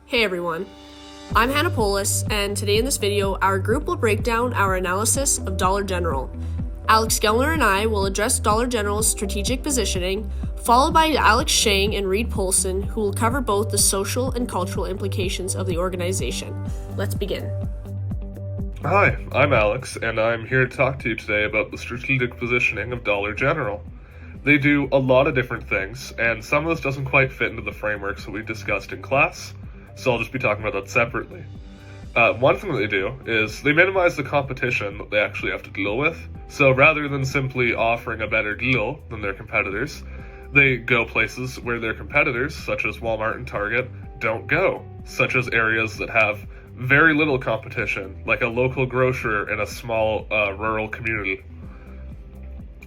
Hey everyone, I'm Hannah Polis, and today in this video, our group will break down our analysis of Dollar General. Alex Gellner and I will address Dollar General's strategic positioning, followed by Alex Shang and Reid Polson, who will cover both the social and cultural implications of the organization. Let's begin. Hi, I'm Alex, and I'm here to talk to you today about the strategic positioning of Dollar General. They do a lot of different things, and some of this doesn't quite fit into the frameworks that we discussed in class, so I'll just be talking about that separately. One thing that they do is they minimize the competition that they actually have to deal with, so rather than simply offering a better deal than their competitors, they go places where their competitors, such as Walmart and Target, don't go, such as areas that have very little competition, like a local grocer in a small rural community.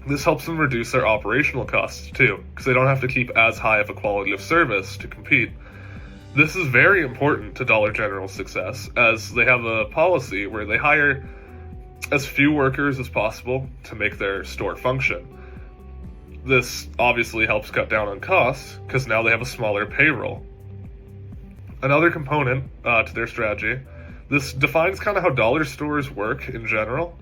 This helps them reduce their operational costs too, because they don't have to keep as high of a quality of service to compete. This is very important to Dollar General's success, as they have a policy where they hire as few workers as possible to make their store function. This obviously helps cut down on costs, because now they have a smaller payroll. Another component to their strategy, this defines kind of how dollar stores work in general.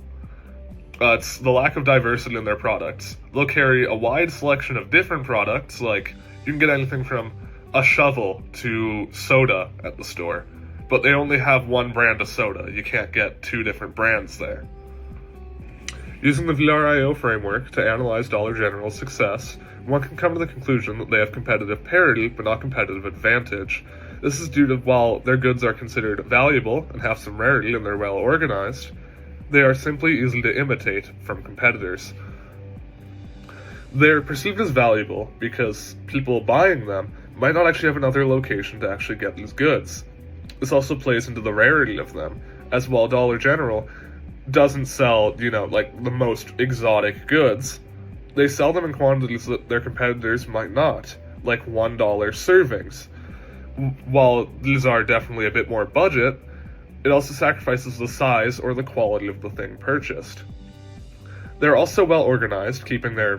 It's the lack of diversity in their products. They'll carry a wide selection of different products, like you can get anything from a shovel to soda at the store, but they only have one brand of soda. You can't get two different brands there. Using the VRIO framework to analyze Dollar General's success, one can come to the conclusion that they have competitive parity but not competitive advantage. This is due to while their goods are considered valuable and have some rarity and they're well organized, they are simply easy to imitate from competitors. They're perceived as valuable because people buying them might not actually have another location to actually get these goods. This also plays into the rarity of them, as while Dollar General doesn't sell, like the most exotic goods, they sell them in quantities that their competitors might not, like $1 servings. While these are definitely a bit more budget, it also sacrifices the size or the quality of the thing purchased. They're also well organized, keeping their,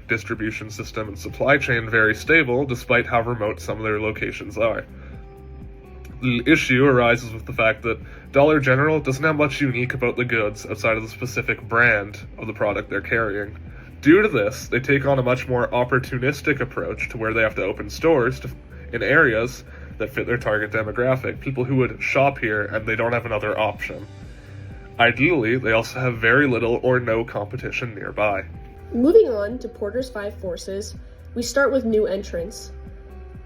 distribution system and supply chain very stable, despite how remote some of their locations are. The issue arises with the fact that Dollar General doesn't have much unique about the goods outside of the specific brand of the product they're carrying. Due to this, they take on a much more opportunistic approach to where they have to open stores in areas that fit their target demographic, people who would shop here and they don't have another option. Ideally, they also have very little or no competition nearby. Moving on to Porter's 5 forces, we start with new entrants.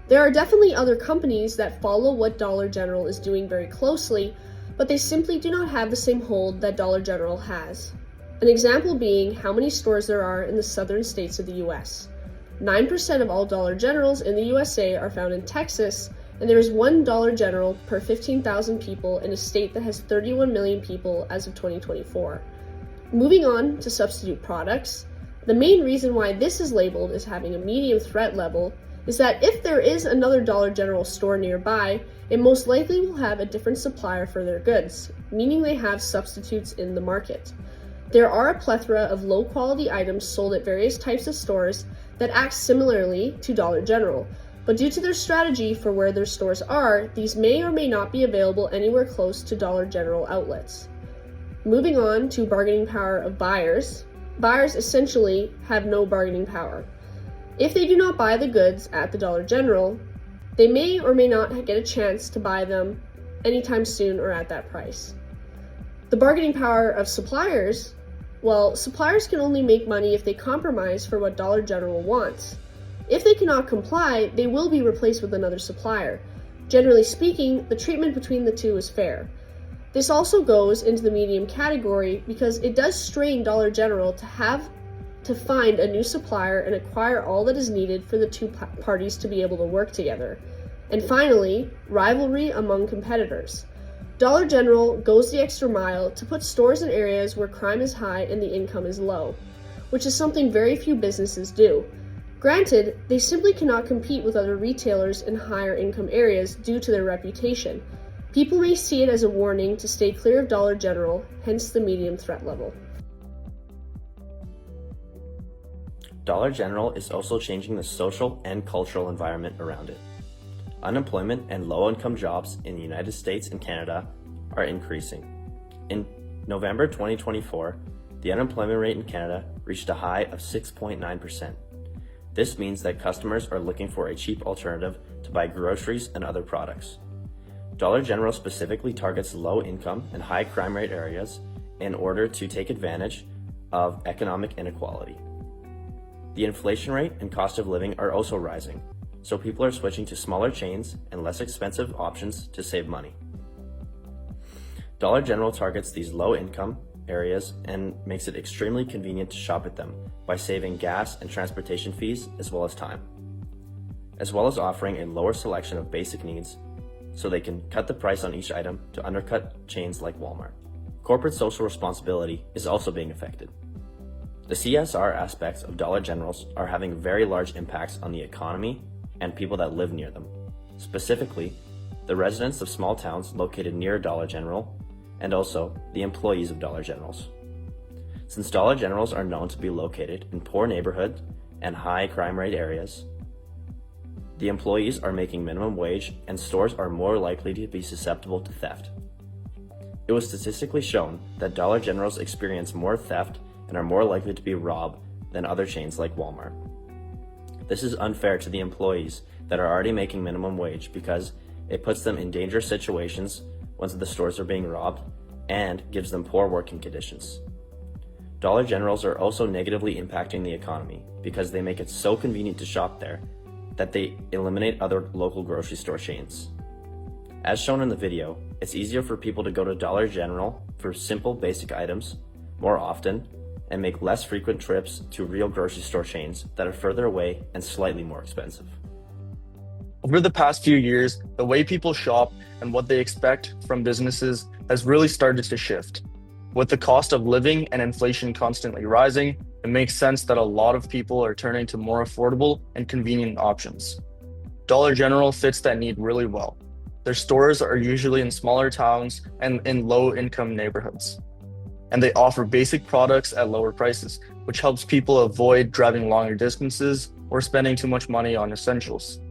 There are definitely other companies that follow what Dollar General is doing very closely, but they simply do not have the same hold that Dollar General has. An example being how many stores there are in the southern states of the US. 9% of all Dollar Generals in the USA are found in Texas, and there is one Dollar General per 15,000 people in a state that has 31 million people as of 2024. Moving on to substitute products, the main reason why this is labeled as having a medium threat level is that if there is another Dollar General store nearby, it most likely will have a different supplier for their goods, meaning they have substitutes in the market. There are a plethora of low-quality items sold at various types of stores that act similarly to Dollar General, but due to their strategy for where their stores are, these may or may not be available anywhere close to Dollar General outlets. Moving on to bargaining power of buyers, buyers essentially have no bargaining power. If they do not buy the goods at the Dollar General, they may or may not get a chance to buy them anytime soon or at that price. The bargaining power of suppliers, well, suppliers can only make money if they compromise for what Dollar General wants. If they cannot comply, they will be replaced with another supplier. Generally speaking, the treatment between the two is fair. This also goes into the medium category because it does strain Dollar General to find a new supplier and acquire all that is needed for the two parties to be able to work together. And finally, rivalry among competitors. Dollar General goes the extra mile to put stores in areas where crime is high and the income is low, which is something very few businesses do. Granted, they simply cannot compete with other retailers in higher income areas due to their reputation. People may see it as a warning to stay clear of Dollar General, hence the medium threat level. Dollar General is also changing the social and cultural environment around it. unemployment and low-income jobs in the United States and Canada are increasing. In November 2024, the unemployment rate in Canada reached a high of 6.9%. This means that customers are looking for a cheap alternative to buy groceries and other products. Dollar General specifically targets low-income and high crime rate areas in order to take advantage of economic inequality. The inflation rate and cost of living are also rising, so people are switching to smaller chains and less expensive options to save money. Dollar General targets these low-income areas and makes it extremely convenient to shop at them by saving gas and transportation fees as well as time, as well as offering a lower selection of basic needs so they can cut the price on each item to undercut chains like Walmart. Corporate social responsibility is also being affected. The CSR aspects of Dollar Generals are having very large impacts on the economy and people that live near them. Specifically, the residents of small towns located near Dollar General and also the employees of Dollar Generals. Since Dollar Generals are known to be located in poor neighborhoods and high crime rate areas, the employees are making minimum wage and stores are more likely to be susceptible to theft. It was statistically shown that Dollar Generals experience more theft and are more likely to be robbed than other chains like Walmart. This is unfair to the employees that are already making minimum wage because it puts them in dangerous situations once the stores are being robbed and gives them poor working conditions. Dollar Generals are also negatively impacting the economy because they make it so convenient to shop there that they eliminate other local grocery store chains. As shown in the video, it's easier for people to go to Dollar General for simple basic items more often and make less frequent trips to real grocery store chains that are further away and slightly more expensive. Over the past few years, the way people shop and what they expect from businesses has really started to shift. With the cost of living and inflation constantly rising, it makes sense that a lot of people are turning to more affordable and convenient options. Dollar General fits that need really well. Their stores are usually in smaller towns and in low-income neighborhoods. And they offer basic products at lower prices, which helps people avoid driving longer distances or spending too much money on essentials.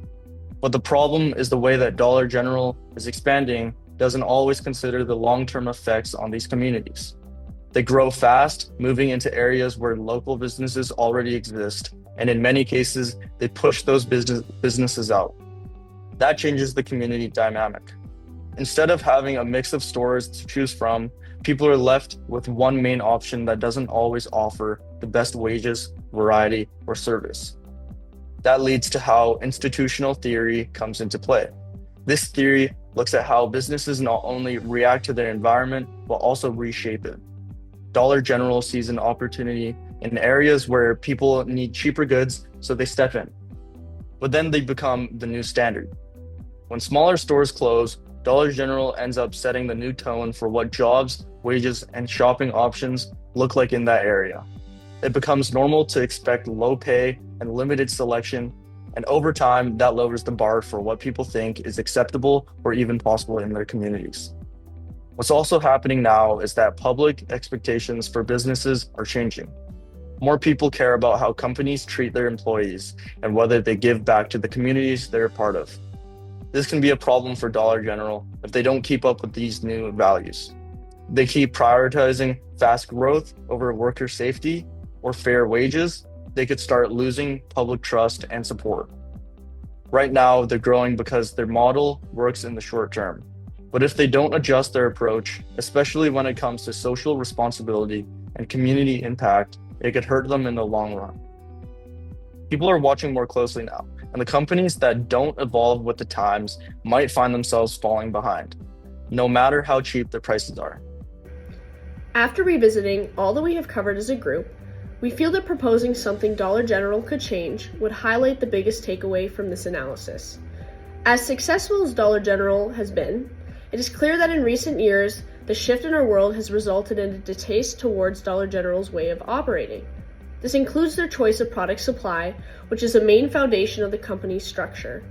But the problem is the way that Dollar General is expanding doesn't always consider the long-term effects on these communities. They grow fast, moving into areas where local businesses already exist, and in many cases, they push those businesses out. That changes the community dynamic. Instead of having a mix of stores to choose from, people are left with one main option that doesn't always offer the best wages, variety, or service. That leads to how institutional theory comes into play. This theory looks at how businesses not only react to their environment, but also reshape it. Dollar General sees an opportunity in areas where people need cheaper goods, so they step in. But then they become the new standard. When smaller stores close, Dollar General ends up setting the new tone for what jobs, wages, and shopping options look like in that area. It becomes normal to expect low pay and limited selection, and over time, that lowers the bar for what people think is acceptable or even possible in their communities. What's also happening now is that public expectations for businesses are changing. More people care about how companies treat their employees and whether they give back to the communities they're a part of. This can be a problem for Dollar General if they don't keep up with these new values. They keep prioritizing fast growth over worker safety or fair wages, they could start losing public trust and support. Right now, they're growing because their model works in the short term. But if they don't adjust their approach, especially when it comes to social responsibility and community impact, it could hurt them in the long run. People are watching more closely now, and the companies that don't evolve with the times might find themselves falling behind, no matter how cheap their prices are. After revisiting all that we have covered as a group, we feel that proposing something Dollar General could change would highlight the biggest takeaway from this analysis. As successful as Dollar General has been, it is clear that in recent years, the shift in our world has resulted in a distaste towards Dollar General's way of operating. This includes their choice of product supply, which is a main foundation of the company's structure.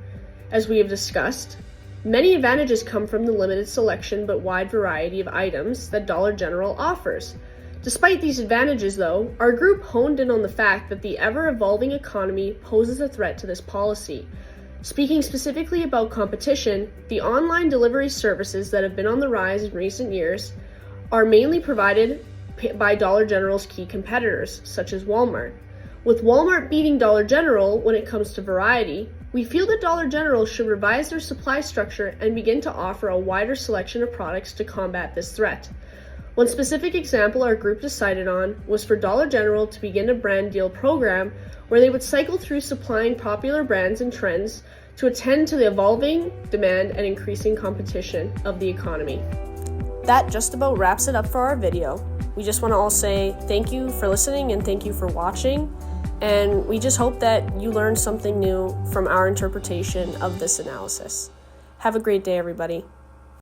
As we have discussed, many advantages come from the limited selection but wide variety of items that Dollar General offers. Despite these advantages, though, our group honed in on the fact that the ever-evolving economy poses a threat to this policy. Speaking specifically about competition, the online delivery services that have been on the rise in recent years are mainly provided by Dollar General's key competitors, such as Walmart. With Walmart beating Dollar General when it comes to variety, we feel that Dollar General should revise their supply structure and begin to offer a wider selection of products to combat this threat. One specific example our group decided on was for Dollar General to begin a brand deal program where they would cycle through supplying popular brands and trends to attend to the evolving demand and increasing competition of the economy. That just about wraps it up for our video. We just want to all say thank you for listening and thank you for watching. And we just hope that you learned something new from our interpretation of this analysis. Have a great day, everybody.